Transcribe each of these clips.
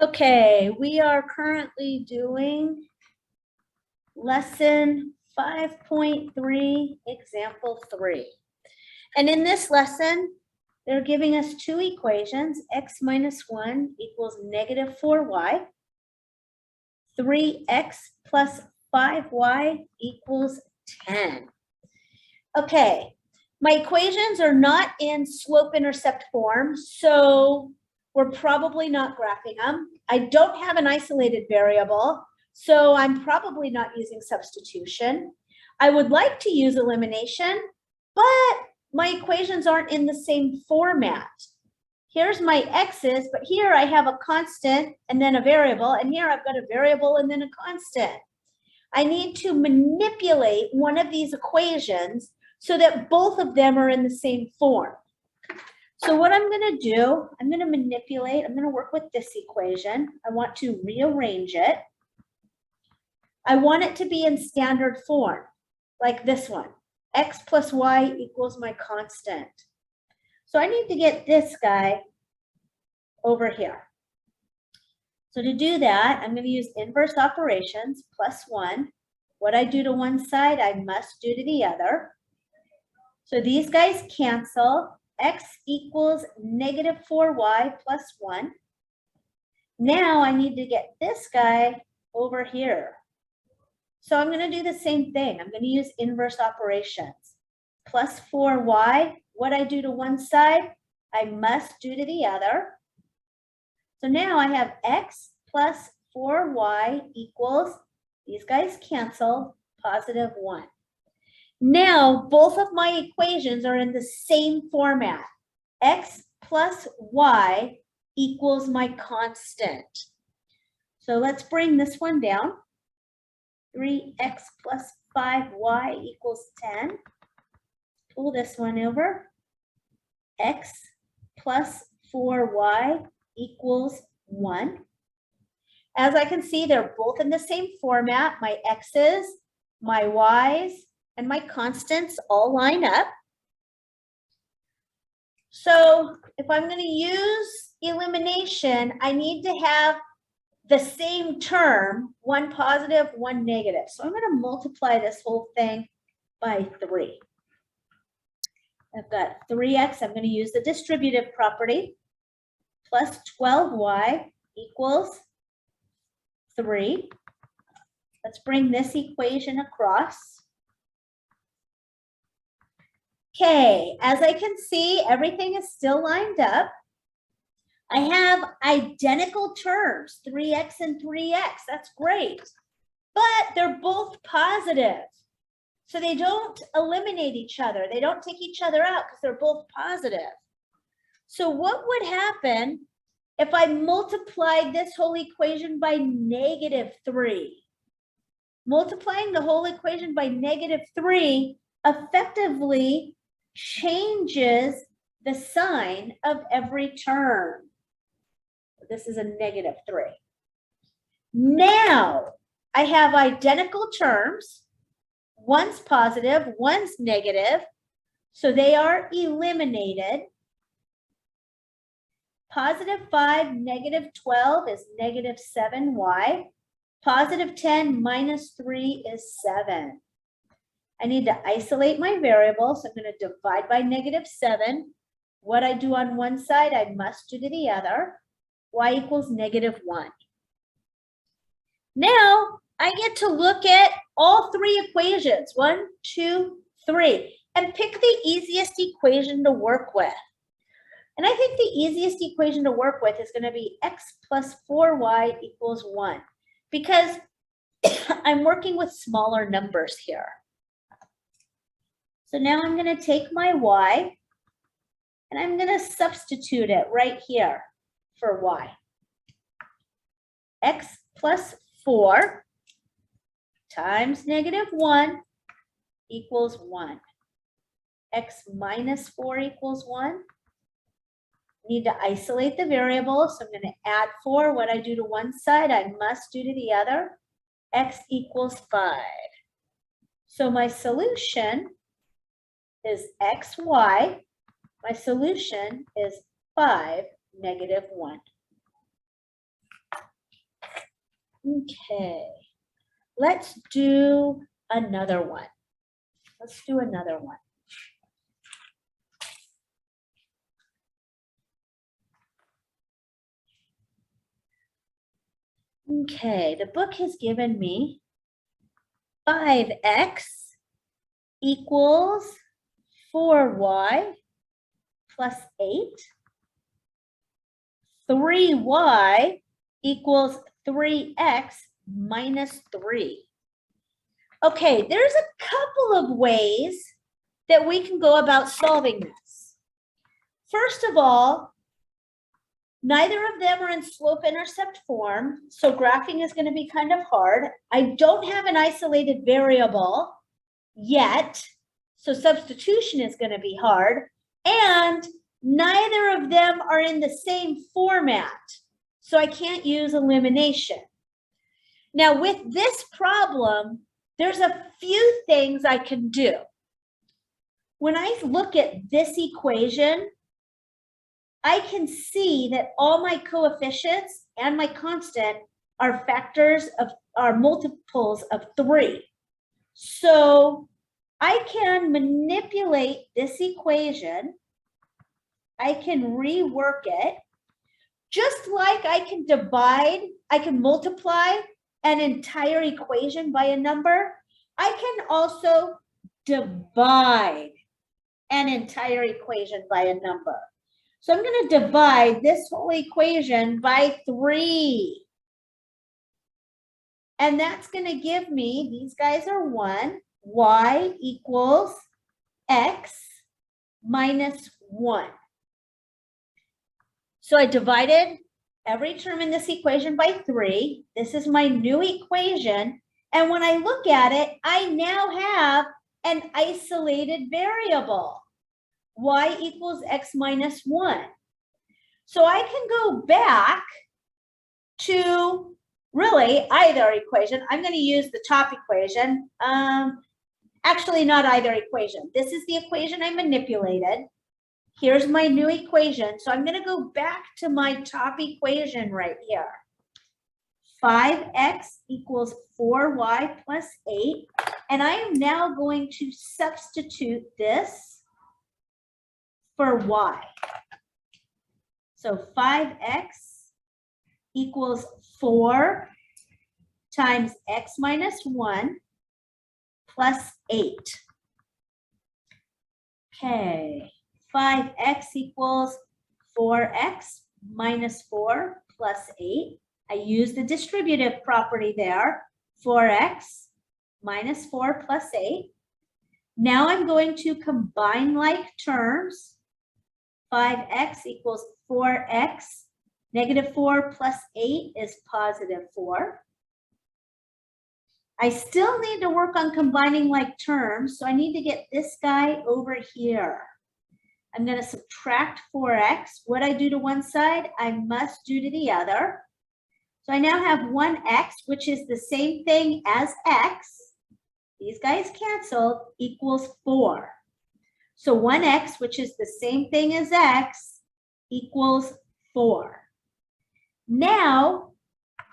Okay, we are currently doing lesson 5.3, example 3. And in this lesson, they're giving us two equations, x minus 1 equals negative 4y, 3x plus 5y equals 10. Okay, my equations are not in slope-intercept form, so we're probably not graphing them. I don't have an isolated variable, so I'm probably not using substitution. I would like to use elimination, but my equations aren't in the same format. Here's my x's, but here I have a constant and then a variable, and here I've got a variable and then a constant. I need to manipulate one of these equations so that both of them are in the same form. So what I'm going to do, I'm going to manipulate, I'm going to work with this equation. I want to rearrange it. I want it to be in standard form, like this one. X plus y equals my constant. So I need to get this guy over here. So to do that, I'm going to use inverse operations, plus 1. What I do to one side, I must do to the other. So these guys cancel. X equals negative 4y plus 1. Now I need to get this guy over here. So I'm going to do the same thing. I'm going to use inverse operations. Plus 4y, what I do to one side, I must do to the other. So now I have x plus 4y equals, these guys cancel, positive 1. Now, both of my equations are in the same format. X plus y equals my constant. So let's bring this one down. 3x plus 5y equals 10. Pull this one over. X plus 4y equals 1. As I can see, they're both in the same format. My x's, my y's, and my constants all line up. So if I'm going to use elimination, I need to have the same term, one positive, one negative. So I'm going to multiply this whole thing by 3. I've got 3x, I'm going to use the distributive property, plus 12y equals 3. Let's bring this equation across. Okay, as I can see, everything is still lined up. I have identical terms, 3x and 3x, that's great. But they're both positive. So they don't eliminate each other. They don't take each other out because they're both positive. So what would happen if I multiplied this whole equation by negative 3? Multiplying the whole equation by negative 3 effectively changes the sign of every term. This is a negative 3. Now I have identical terms. One's positive, one's negative. So they are eliminated. Positive 5, negative 12 is negative 7y. Positive 10 minus 3 is 7. I need to isolate my variable, so I'm going to divide by negative 7. What I do on one side, I must do to the other. Y equals negative 1. Now, I get to look at all 3 equations, 1, 2, 3, and pick the easiest equation to work with. And I think the easiest equation to work with is going to be x plus 4y equals 1, because I'm working with smaller numbers here. So now I'm going to take my y, and I'm going to substitute it right here for y. X plus 4 times negative 1 equals 1. X minus 4 equals 1. Need to isolate the variable, so I'm going to add 4. What I do to one side, I must do to the other. X equals 5. So my solution is xy. My solution is 5, negative 1. Okay, let's do another one. Let's do another one. Okay, the book has given me 5x equals 4y plus 8. 3y equals 3x minus 3. Okay, there's a couple of ways that we can go about solving this. First of all, neither of them are in slope-intercept form, so graphing is going to be kind of hard. I don't have an isolated variable yet, so substitution is going to be hard. And neither of them are in the same format, so I can't use elimination. Now, with this problem, there's a few things I can do. When I look at this equation, I can see that all my coefficients and my constant are multiples of 3. So I can manipulate this equation. I can rework it. Just like I can multiply an entire equation by a number, I can also divide an entire equation by a number. So I'm going to divide this whole equation by 3. And that's going to give me, these guys are 1, y equals x minus 1. So I divided every term in this equation by 3. This is my new equation. And when I look at it, I now have an isolated variable. Y equals x minus 1. So I can go back to really either equation. I'm going to use the top equation. Actually, not either equation. This is the equation I manipulated. Here's my new equation. So I'm going to go back to my top equation right here. 5x equals 4y plus 8. And I am now going to substitute this for y. So 5x equals 4 times x minus 1 plus 8. Okay, 5x equals 4x minus 4 plus 8. I use the distributive property there, 4x minus 4 plus 8. Now I'm going to combine like terms. 5x equals 4x. Negative 4 plus 8 is positive 4. I still need to work on combining like terms, so I need to get this guy over here. I'm going to subtract 4x. What I do to one side, I must do to the other. So I now have 1x, which is the same thing as x. These guys canceled, equals 4. So 1x, which is the same thing as x, equals 4. Now,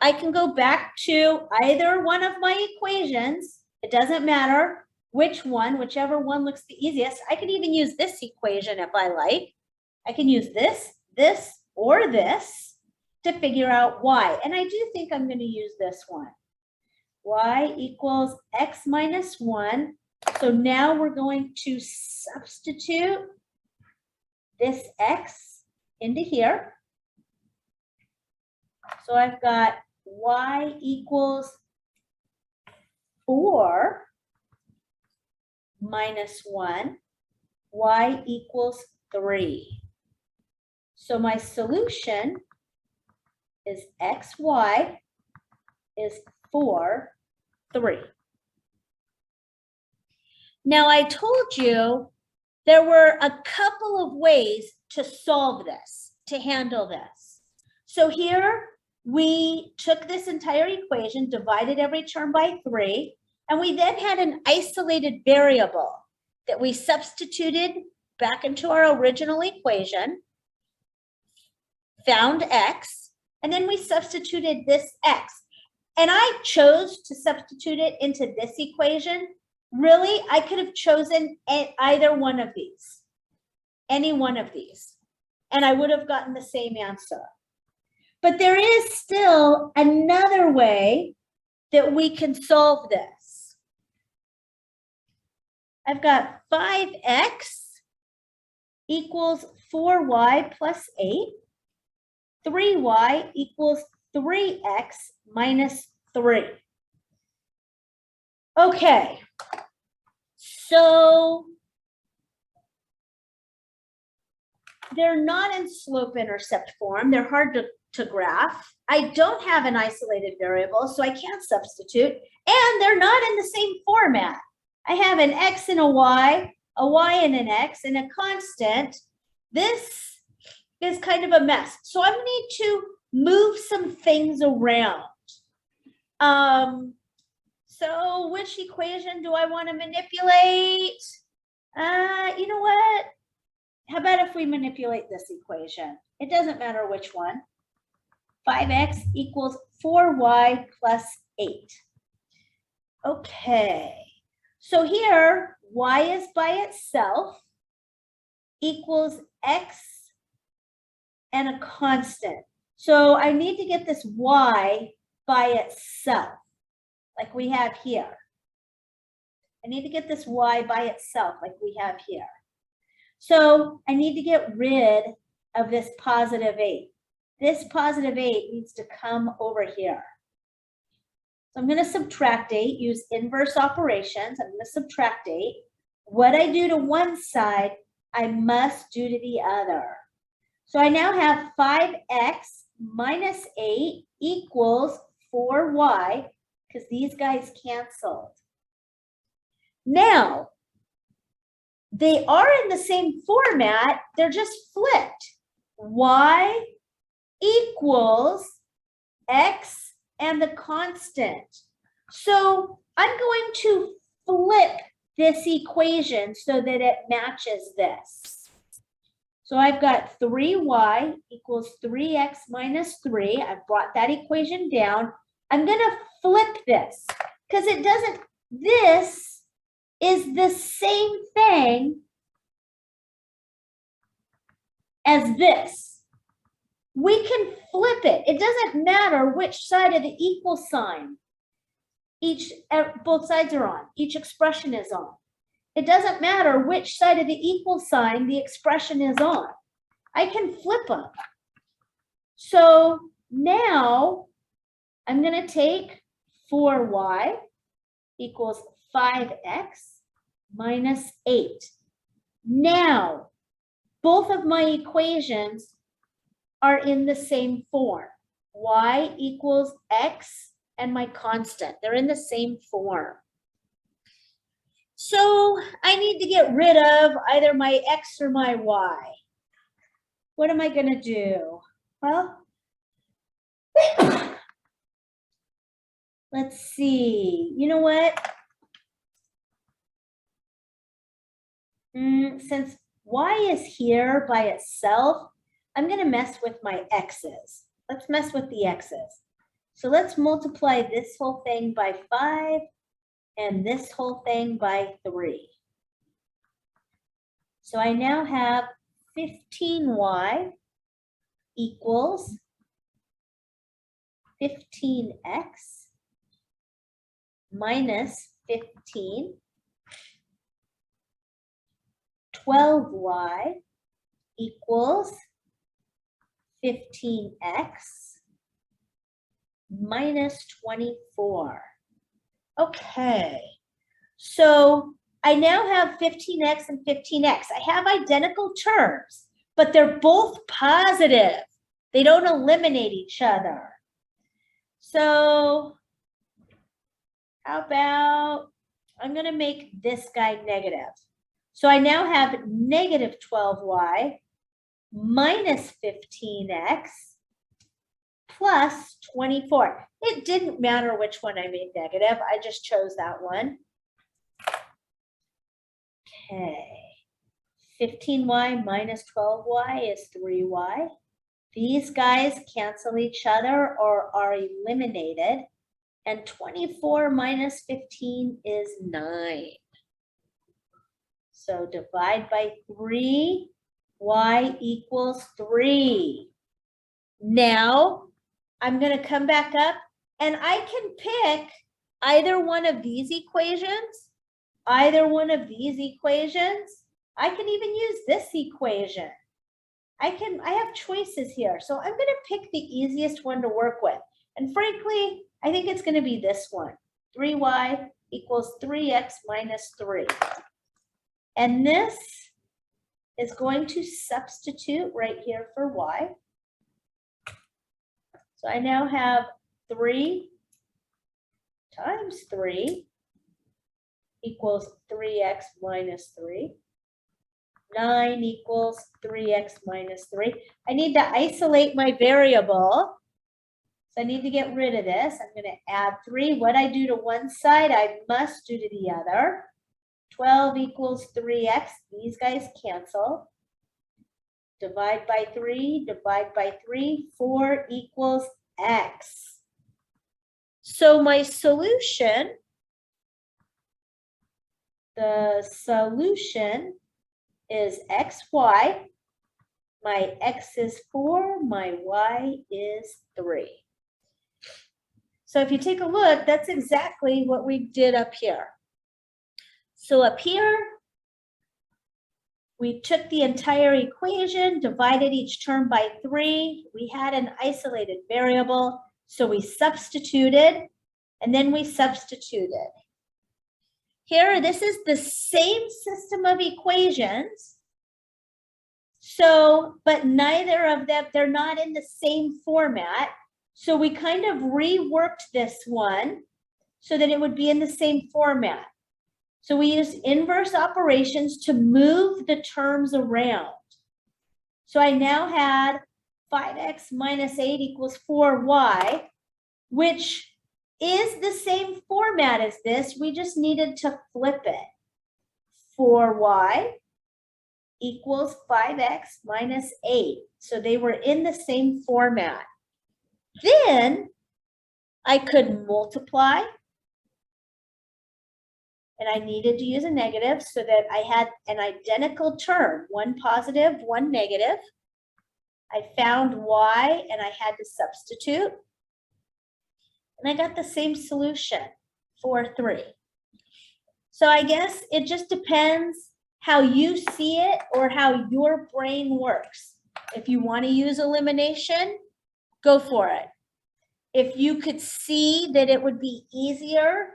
I can go back to either one of my equations. It doesn't matter which one, whichever one looks the easiest. I can even use this equation if I like. I can use this, this, or this to figure out y. And I do think I'm going to use this one. Y equals x minus 1. So now we're going to substitute this x into here. So I've got y equals 4 minus 1. Y equals 3. So my solution is xy is 4, 3. Now, I told you there were a couple of ways to solve this, to handle this. So here we took this entire equation, divided every term by 3, and we then had an isolated variable that we substituted back into our original equation, found x, and then we substituted this x. and I chose to substitute it into this equation, really, I could have chosen either one of these, any one of these, and I would have gotten the same answer. But there is still another way that we can solve this. I've got 5x equals 4y plus 8. 3y equals 3x minus 3. Okay, so they're not in slope-intercept form. They're hard to graph. I don't have an isolated variable, so I can't substitute. And they're not in the same format. I have an x and a y and an x, and a constant. This is kind of a mess. So I'm going to need to move some things around. So which equation do I want to manipulate? You know what? How about if we manipulate this equation? It doesn't matter which one. 5x equals 4y plus 8. Okay, so here, y is by itself equals x and a constant. So I need to get this y by itself, like we have here. I need to get this y by itself, like we have here. So I need to get rid of this positive 8. This positive 8 needs to come over here. So I'm going to subtract 8, use inverse operations. I'm going to subtract 8. What I do to one side, I must do to the other. So I now have 5x minus 8 equals 4y, because these guys canceled. Now, they are in the same format, they're just flipped. Y equals x and the constant. So I'm going to flip this equation so that it matches this. So I've got 3y equals 3x minus 3. I've brought that equation down. I'm going to flip this because it doesn't, this is the same thing as this. We can flip it. It doesn't matter which side of the equal sign both sides are on, each expression is on. It doesn't matter which side of the equal sign the expression is on. I can flip them. So now I'm going to take 4y equals 5x minus 8. Now, both of my equations are in the same form. Y equals x and my constant. They're in the same form. So I need to get rid of either my x or my y. What am I going to do? Well, let's see. You know what? Since y is here by itself, I'm going to mess with my x's. Let's mess with the x's. So let's multiply this whole thing by 5 and this whole thing by 3. So I now have 15y equals 15x minus 15. 12y equals 15x minus 24. Okay, so I now have 15x and 15x. I have identical terms, but they're both positive. They don't eliminate each other. So how about, I'm going to make this guy negative. So I now have negative 12y minus 15x plus 24. It didn't matter which one I made negative. I just chose that one. Okay. 15y minus 12y is 3y. These guys cancel each other or are eliminated. And 24 minus 15 is 9. So divide by 3, y equals 3. Now, I'm going to come back up and I can pick either one of these equations, either one of these equations. I can even use this equation. I have choices here. So I'm going to pick the easiest one to work with. And frankly, I think it's going to be this one. 3y equals 3x minus 3. And this is going to substitute right here for y. So I now have 3 times 3 equals 3x minus 3. 9 equals 3x minus 3. I need to isolate my variable. So I need to get rid of this. I'm going to add 3. What I do to one side, I must do to the other. 12 equals 3x. These guys cancel. Divide by 3, divide by 3. 4 equals x. So my solution, the solution is xy. My x is 4, my y is 3. So if you take a look, that's exactly what we did up here. So up here, we took the entire equation, divided each term by 3. We had an isolated variable, so we substituted, and then we substituted. Here, this is the same system of equations. So, but neither of them, they're not in the same format. So we kind of reworked this one so that it would be in the same format. So we used inverse operations to move the terms around. So I now had 5x minus 8 equals 4y, which is the same format as this. We just needed to flip it. 4y equals 5x minus 8. So they were in the same format. Then I could multiply. And I needed to use a negative so that I had an identical term, one positive, one negative. I found y and I had to substitute. And I got the same solution, 4, 3. So I guess it just depends how you see it or how your brain works. If you want to use elimination, go for it. If you could see that it would be easier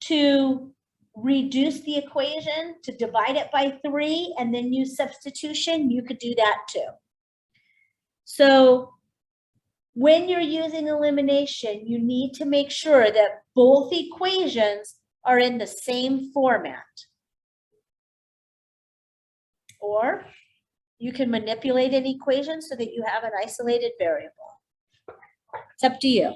to reduce the equation, to divide it by 3 and then use substitution, you could do that too. So when you're using elimination, you need to make sure that both equations are in the same format. Or you can manipulate an equation so that you have an isolated variable. It's up to you.